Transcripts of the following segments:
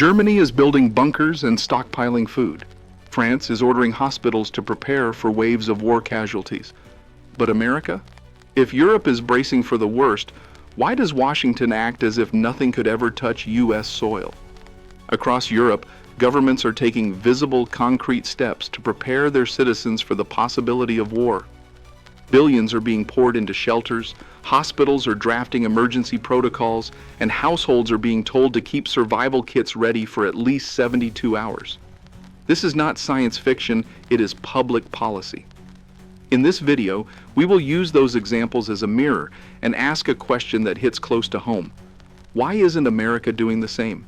Germany is building bunkers and stockpiling food. France is ordering hospitals to prepare for waves of war casualties. But America? If Europe is bracing for the worst, why does Washington act as if nothing could ever touch U.S. soil? Across Europe, governments are taking visible, concrete steps to prepare their citizens for the possibility of war. Billions are being poured into shelters, hospitals are drafting emergency protocols, and households are being told to keep survival kits ready for at least 72 hours. This is not science fiction, it is public policy. In this video, we will use those examples as a mirror and ask a question that hits close to home. Why isn't America doing the same?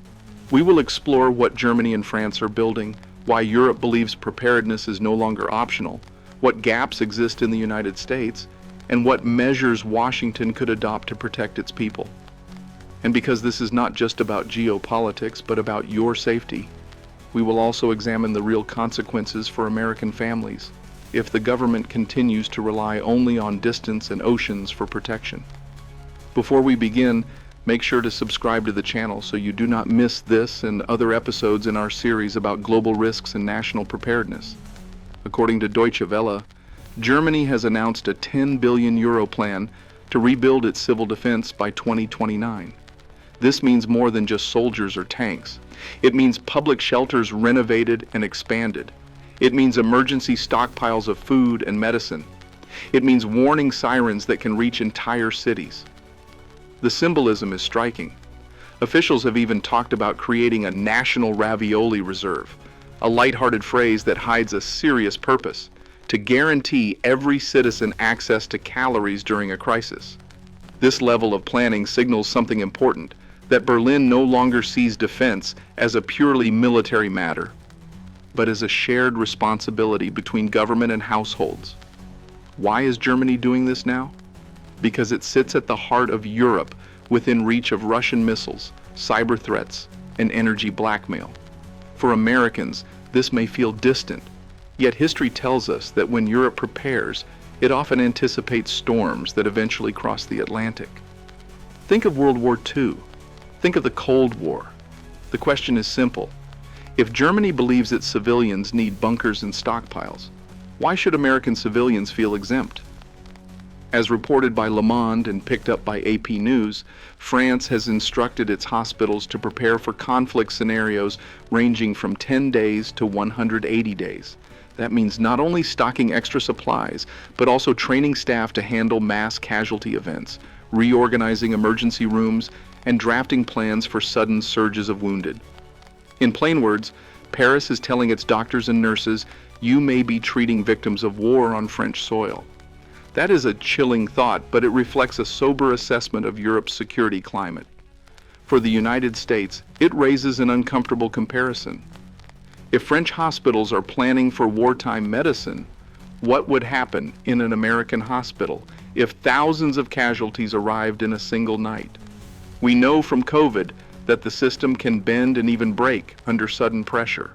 We will explore what Germany and France are building, why Europe believes preparedness is no longer optional, what gaps exist in the United States, and what measures Washington could adopt to protect its people. And because this is not just about geopolitics, but about your safety, we will also examine the real consequences for American families if the government continues to rely only on distance and oceans for protection. Before we begin, make sure to subscribe to the channel so you do not miss this and other episodes in our series about global risks and national preparedness. According to Deutsche Welle, Germany has announced a 10 billion euro plan to rebuild its civil defense by 2029. This means more than just soldiers or tanks. It means public shelters renovated and expanded. It means emergency stockpiles of food and medicine. It means warning sirens that can reach entire cities. The symbolism is striking. Officials have even talked about creating a national ravioli reserve, a lighthearted phrase that hides a serious purpose: to guarantee every citizen access to calories during a crisis. This level of planning signals something important, that Berlin no longer sees defense as a purely military matter, but as a shared responsibility between government and households. Why is Germany doing this now? Because it sits at the heart of Europe, within reach of Russian missiles, cyber threats, and energy blackmail. For Americans, this may feel distant, yet history tells us that when Europe prepares, it often anticipates storms that eventually cross the Atlantic. Think of World War II. Think of the Cold War. The question is simple. If Germany believes its civilians need bunkers and stockpiles, why should American civilians feel exempt? As reported by Le Monde and picked up by AP News, France has instructed its hospitals to prepare for conflict scenarios ranging from 10 days to 180 days. That means not only stocking extra supplies, but also training staff to handle mass casualty events, reorganizing emergency rooms, and drafting plans for sudden surges of wounded. In plain words, Paris is telling its doctors and nurses, you may be treating victims of war on French soil. That is a chilling thought, but it reflects a sober assessment of Europe's security climate. For the United States, it raises an uncomfortable comparison. If French hospitals are planning for wartime medicine, what would happen in an American hospital if thousands of casualties arrived in a single night? We know from COVID that the system can bend and even break under sudden pressure.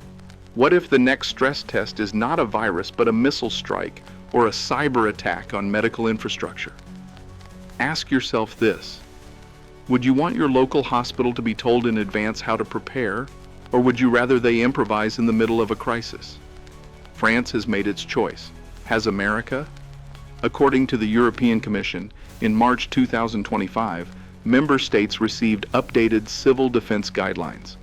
What if the next stress test is not a virus but a missile strike or a cyber attack on medical infrastructure? Ask yourself this: would you want your local hospital to be told in advance how to prepare, or would you rather they improvise in the middle of a crisis? France has made its choice. Has America? According to the European Commission, in March 2025, member states received updated civil defense guidelines.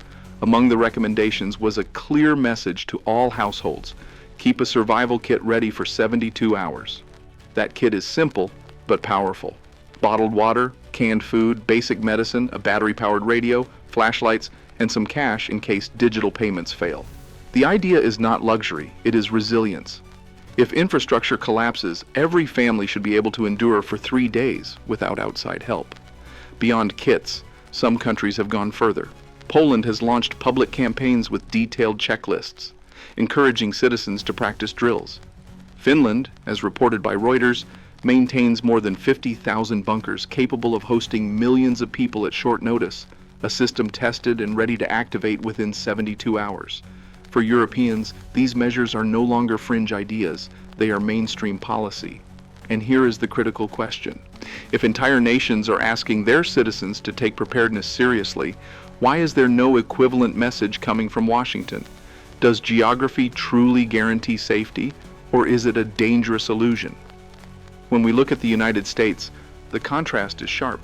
Among the recommendations was a clear message to all households: keep a survival kit ready for 72 hours. That kit is simple, but powerful. Bottled water, canned food, basic medicine, a battery-powered radio, flashlights, and some cash in case digital payments fail. The idea is not luxury, it is resilience. If infrastructure collapses, every family should be able to endure for 3 days without outside help. Beyond kits, some countries have gone further. Poland has launched public campaigns with detailed checklists, encouraging citizens to practice drills. Finland, as reported by Reuters, maintains more than 50,000 bunkers capable of hosting millions of people at short notice, a system tested and ready to activate within 72 hours. For Europeans, these measures are no longer fringe ideas, they are mainstream policy. And here is the critical question. If entire nations are asking their citizens to take preparedness seriously, Why is there no equivalent message coming from Washington? Does geography truly guarantee safety, or is it a dangerous illusion? When we look at the United States, the contrast is sharp.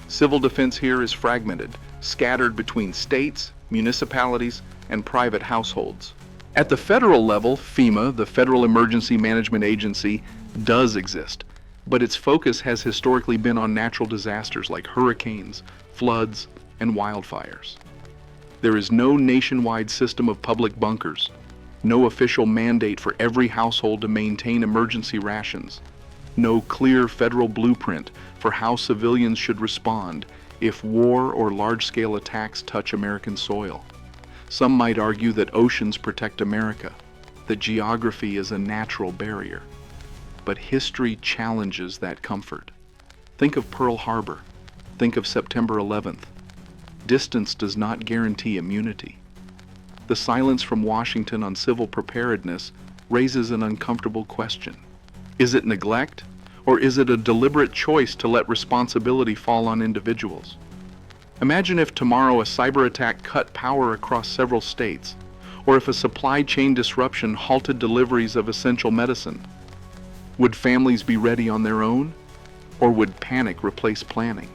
Civil defense here is fragmented, scattered between states, municipalities, and private households. At the federal level, FEMA, the Federal Emergency Management Agency, does exist, but its focus has historically been on natural disasters like hurricanes, floods, and wildfires. There is no nationwide system of public bunkers, no official mandate for every household to maintain emergency rations, no clear federal blueprint for how civilians should respond if war or large-scale attacks touch American soil. Some might argue that oceans protect America, that geography is a natural barrier. But history challenges that comfort. Think of Pearl Harbor. Think of September 11th. Distance does not guarantee immunity. The silence from Washington on civil preparedness raises an uncomfortable question. Is it neglect, or is it a deliberate choice to let responsibility fall on individuals? Imagine if tomorrow a cyber attack cut power across several states, or if a supply chain disruption halted deliveries of essential medicine. Would families be ready on their own, or would panic replace planning?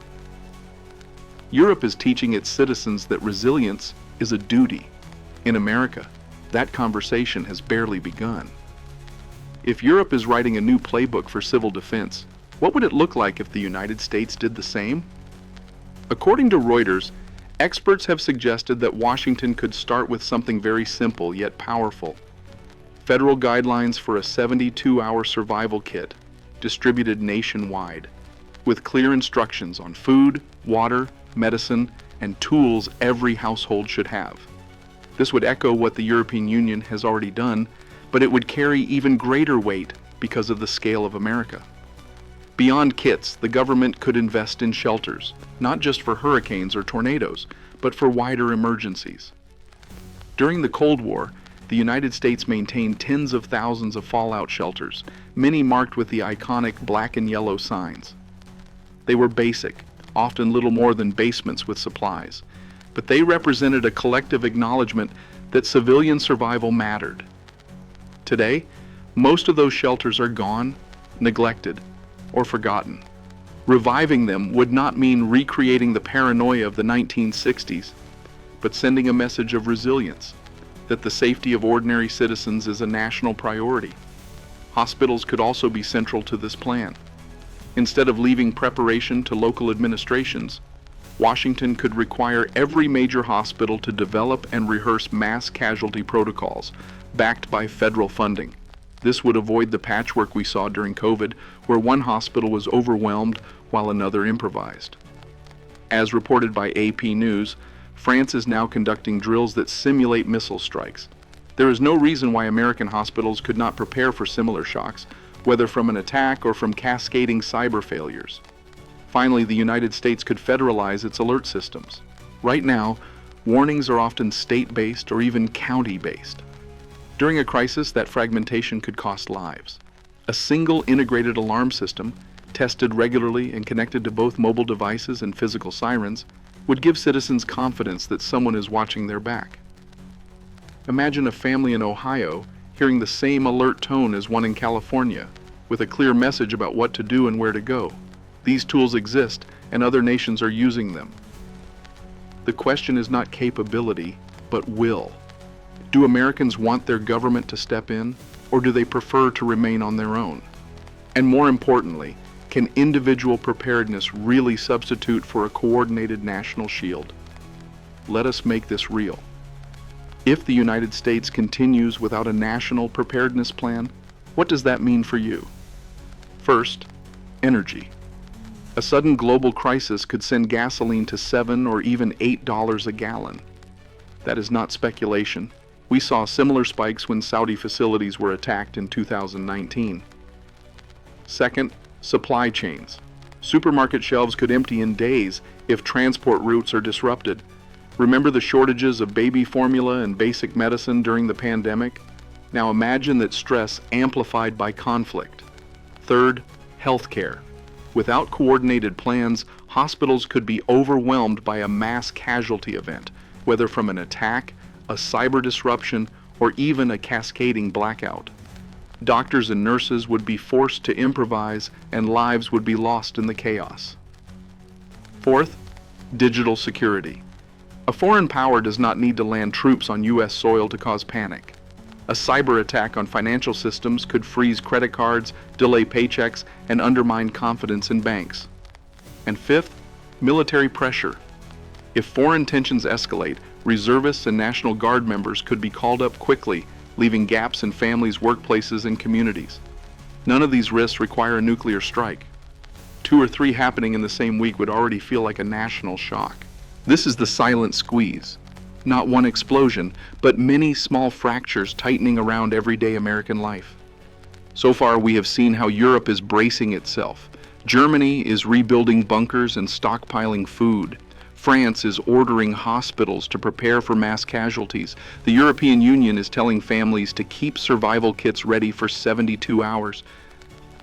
Europe is teaching its citizens that resilience is a duty. In America, that conversation has barely begun. If Europe is writing a new playbook for civil defense, what would it look like if the United States did the same? According to Reuters, experts have suggested that Washington could start with something very simple yet powerful. Federal guidelines for a 72-hour survival kit, distributed nationwide, with clear instructions on food, water, medicine, and tools every household should have. This would echo what the European Union has already done, but it would carry even greater weight because of the scale of America. Beyond kits, the government could invest in shelters, not just for hurricanes or tornadoes, but for wider emergencies. During the Cold War, the United States maintained tens of thousands of fallout shelters, many marked with the iconic black and yellow signs. They were basic, often little more than basements with supplies, but they represented a collective acknowledgement that civilian survival mattered. Today, most of those shelters are gone, neglected, or forgotten. Reviving them would not mean recreating the paranoia of the 1960s, but sending a message of resilience, that the safety of ordinary citizens is a national priority. Hospitals could also be central to this plan. Instead of leaving preparation to local administrations, Washington could require every major hospital to develop and rehearse mass casualty protocols, backed by federal funding. This would avoid the patchwork we saw during COVID, where one hospital was overwhelmed while another improvised. As reported by AP News, France is now conducting drills that simulate missile strikes. There is no reason why American hospitals could not prepare for similar shocks, whether from an attack or from cascading cyber failures. Finally, the United States could federalize its alert systems. Right now, warnings are often state-based or even county-based. During a crisis, that fragmentation could cost lives. A single integrated alarm system, tested regularly and connected to both mobile devices and physical sirens, would give citizens confidence that someone is watching their back. Imagine a family in Ohio hearing the same alert tone as one in California, with a clear message about what to do and where to go. These tools exist, and other nations are using them. The question is not capability, but will. Do Americans want their government to step in, or do they prefer to remain on their own? And more importantly, can individual preparedness really substitute for a coordinated national shield? Let us make this real. If the United States continues without a national preparedness plan, what does that mean for you? First, energy. A sudden global crisis could send gasoline to $7 or even $8 a gallon. That is not speculation. We saw similar spikes when Saudi facilities were attacked in 2019. Second, supply chains. Supermarket shelves could empty in days if transport routes are disrupted. Remember the shortages of baby formula and basic medicine during the pandemic? Now imagine that stress amplified by conflict. Third, healthcare. Without coordinated plans, hospitals could be overwhelmed by a mass casualty event, whether from an attack, a cyber disruption, or even a cascading blackout. Doctors and nurses would be forced to improvise, and lives would be lost in the chaos. Fourth, digital security. A foreign power does not need to land troops on U.S. soil to cause panic. A cyber attack on financial systems could freeze credit cards, delay paychecks, and undermine confidence in banks. And fifth, military pressure. If foreign tensions escalate, reservists and National Guard members could be called up quickly, leaving gaps in families' workplaces and communities. None of these risks require a nuclear strike. 2 or 3 happening in the same week would already feel like a national shock. This is the silent squeeze. Not one explosion, but many small fractures tightening around everyday American life. So far, we have seen how Europe is bracing itself. Germany is rebuilding bunkers and stockpiling food. France is ordering hospitals to prepare for mass casualties. The European Union is telling families to keep survival kits ready for 72 hours.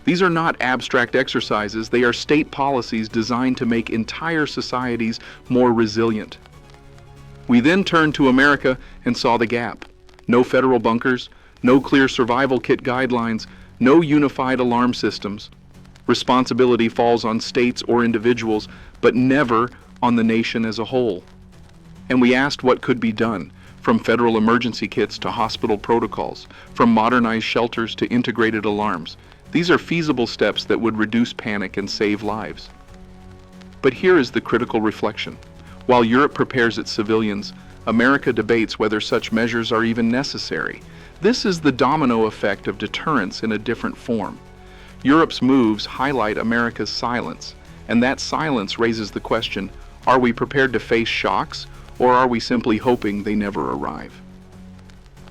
These are not abstract exercises, they are state policies designed to make entire societies more resilient. We then turned to America and saw the gap. No federal bunkers, no clear survival kit guidelines, no unified alarm systems. Responsibility falls on states or individuals, but never on the nation as a whole. And we asked what could be done, from federal emergency kits to hospital protocols, from modernized shelters to integrated alarms. These are feasible steps that would reduce panic and save lives. But here is the critical reflection. While Europe prepares its civilians, America debates whether such measures are even necessary. This is the domino effect of deterrence in a different form. Europe's moves highlight America's silence, and that silence raises the question, are we prepared to face shocks, or are we simply hoping they never arrive?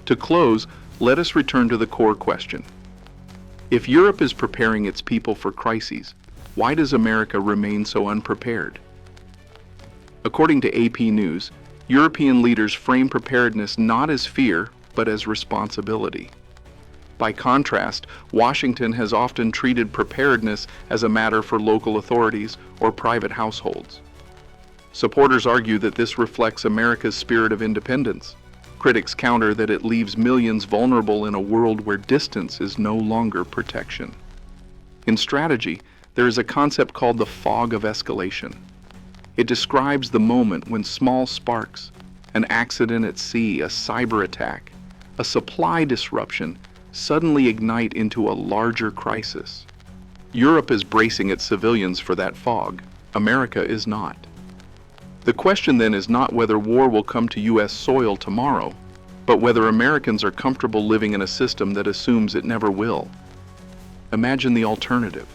To close, let us return to the core question. If Europe is preparing its people for crises, why does America remain so unprepared? According to AP News, European leaders frame preparedness not as fear, but as responsibility. By contrast, Washington has often treated preparedness as a matter for local authorities or private households. Supporters argue that this reflects America's spirit of independence. Critics counter that it leaves millions vulnerable in a world where distance is no longer protection. In strategy, there is a concept called the fog of escalation. It describes the moment when small sparks, an accident at sea, a cyber attack, a supply disruption, suddenly ignite into a larger crisis. Europe is bracing its civilians for that fog. America is not. The question then is not whether war will come to U.S. soil tomorrow, but whether Americans are comfortable living in a system that assumes it never will. Imagine the alternative.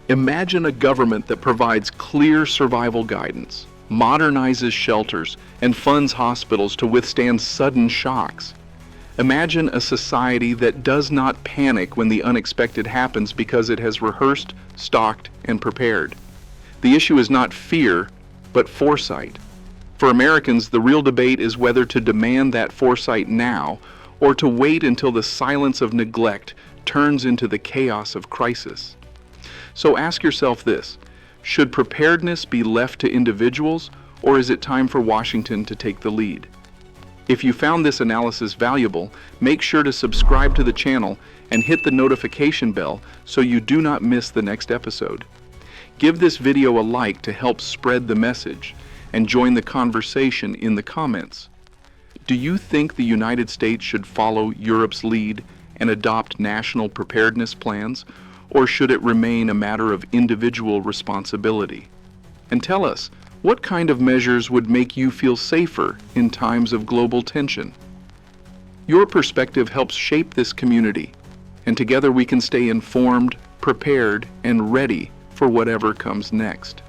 Imagine a government that provides clear survival guidance, modernizes shelters, and funds hospitals to withstand sudden shocks. Imagine a society that does not panic when the unexpected happens because it has rehearsed, stocked, and prepared. The issue is not fear, but foresight. For Americans, the real debate is whether to demand that foresight now or to wait until the silence of neglect turns into the chaos of crisis. So ask yourself this: should preparedness be left to individuals, or is it time for Washington to take the lead? If you found this analysis valuable, make sure to subscribe to the channel and hit the notification bell so you do not miss the next episode. Give this video a like to help spread the message, and join the conversation in the comments. Do you think the United States should follow Europe's lead and adopt national preparedness plans, or should it remain a matter of individual responsibility? And tell us, what kind of measures would make you feel safer in times of global tension? Your perspective helps shape this community, and together we can stay informed, prepared, and ready for whatever comes next.